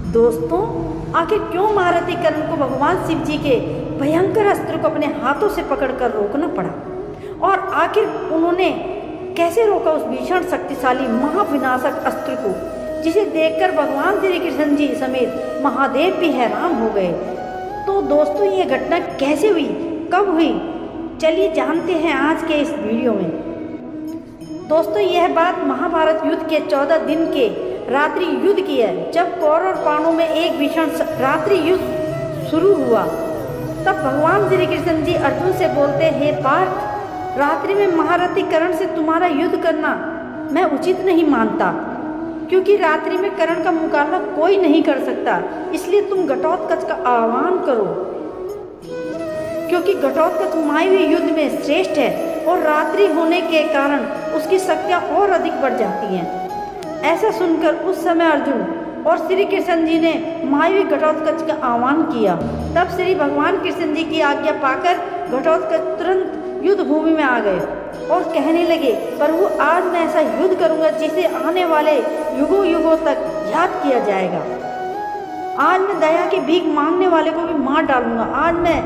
दोस्तों, आखिर क्यों महारथी कर्ण को भगवान शिव जी के भयंकर अस्त्र को अपने हाथों से पकड़कर रोकना पड़ा, और आखिर उन्होंने कैसे रोका उस भीषण शक्तिशाली महाविनाशक अस्त्र को, जिसे देखकर भगवान श्री कृष्ण जी समेत महादेव भी हैरान हो गए। तो दोस्तों, ये घटना कैसे हुई, कब हुई, चलिए जानते हैं आज के इस वीडियो में। दोस्तों, यह बात महाभारत युद्ध के 14 दिन के रात्रि युद्ध की है। जब कौरव और पांडवों में एक भीषण रात्रि युद्ध शुरू हुआ, तब भगवान श्री कृष्ण जी अर्जुन से बोलते, हे पार्थ, रात्रि में महारथी कर्ण से तुम्हारा युद्ध करना मैं उचित नहीं मानता, क्योंकि रात्रि में कर्ण का मुकाबला कोई नहीं कर सकता। इसलिए तुम घटोत्कच का आह्वान करो, क्योंकि घटोत्कच मायावी युद्ध में श्रेष्ठ है और रात्रि होने के कारण उसकी शक्तियाँ और अधिक बढ़ जाती हैं। ऐसा सुनकर उस समय अर्जुन और श्री कृष्ण जी ने मायावी घटोत्कच का आह्वान किया। तब श्री भगवान कृष्ण जी की आज्ञा पाकर घटोत्कच तुरंत युद्ध भूमि में आ गए और कहने लगे, प्रभु, आज मैं ऐसा युद्ध करूंगा जिसे आने वाले युगों युगों तक याद किया जाएगा। आज मैं दया की भीख मांगने वाले को भी मार डालूंगा। आज मैं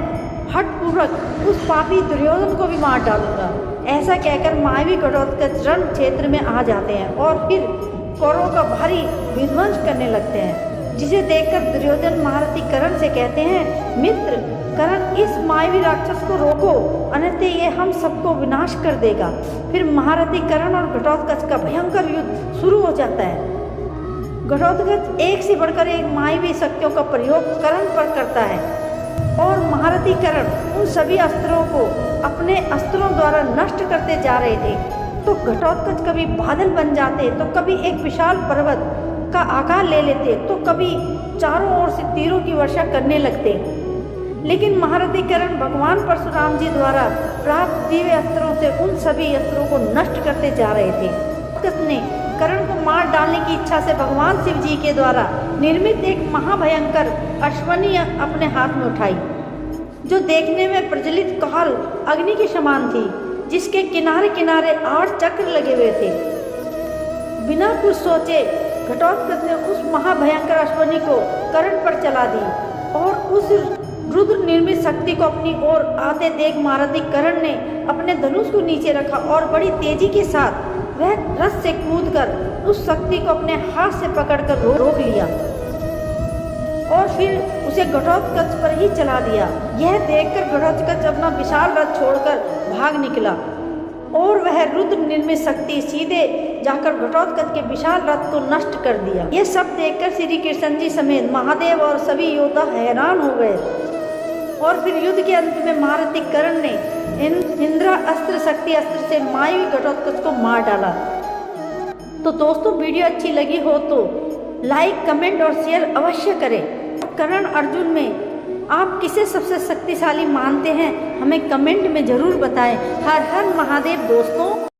हठपूर्वक उस पापी दुर्योधन को भी मार डालूंगा। ऐसा कहकर मायावी घटोत्कच रण क्षेत्र में आ जाते हैं और फिर कौरवों का भारी विध्वंस करने लगते हैं, जिसे देखकर दुर्योधन महारथी कर्ण से कहते हैं, मित्र कर्ण, इस मायावी राक्षस को रोको, अन्यथा ये हम सबको विनाश कर देगा। फिर महारथी कर्ण और घटोत्कच का भयंकर युद्ध शुरू हो जाता है। घटोत्कच एक से बढ़कर एक मायावी शक्तियों का प्रयोग कर्ण पर करता है और महारथी कर्ण उन सभी अस्त्रों को अपने अस्त्रों द्वारा नष्ट करते जा रहे थे। तो घटोत्कच कभी बादल बन जाते, तो कभी एक विशाल पर्वत का आकार ले लेते, तो कभी चारों ओर से तीरों की वर्षा करने लगते। लेकिन महारथी कर्ण भगवान परशुराम जी द्वारा प्राप्त दिव्य अस्त्रों से उन सभी अस्त्रों को नष्ट करते जा रहे थे। घटोत्कच ने कर्ण को मार डालने की इच्छा से भगवान शिव जी के द्वारा निर्मित एक महाभयंकर अश्वनी अपने हाथ में उठाई, जो देखने में प्रज्वलित काल अग्नि के समान थी, जिसके किनारे किनारे 8 चक्र लगे हुए थे। बिना कुछ सोचे घटोत्कच ने उस महाभयंकर अश्वनी को कर्ण पर चला दी और उस रुद्र निर्मित शक्ति को अपनी ओर आते देख महारथी कर्ण ने अपने धनुष को नीचे रखा और बड़ी तेजी के साथ वह रथ से कूदकर उस शक्ति को अपने हाथ से पकड़कर रोक लिया और फिर उसे घटोत्कच पर ही चला दिया। यह देखकर घटोत्कच अपना विशाल रथ छोड़कर भाग निकला और वह रुद्र निर्मित शक्ति सीधे जाकर घटोत्कच के विशाल रथ को नष्ट कर दिया। यह सब देखकर श्री कृष्ण जी समेत महादेव और सभी योद्धा हैरान हो गए और फिर युद्ध के अंत में महारथी कर्ण ने इंद्रा अस्त्र शक्ति अस्त्र से मायावी घटोत्कच को मार डाला। तो दोस्तों, वीडियो अच्छी लगी हो तो लाइक, कमेंट और शेयर अवश्य करें। कर्ण अर्जुन में आप किसे सबसे शक्तिशाली मानते हैं, हमें कमेंट में जरूर बताएं। हर हर महादेव दोस्तों।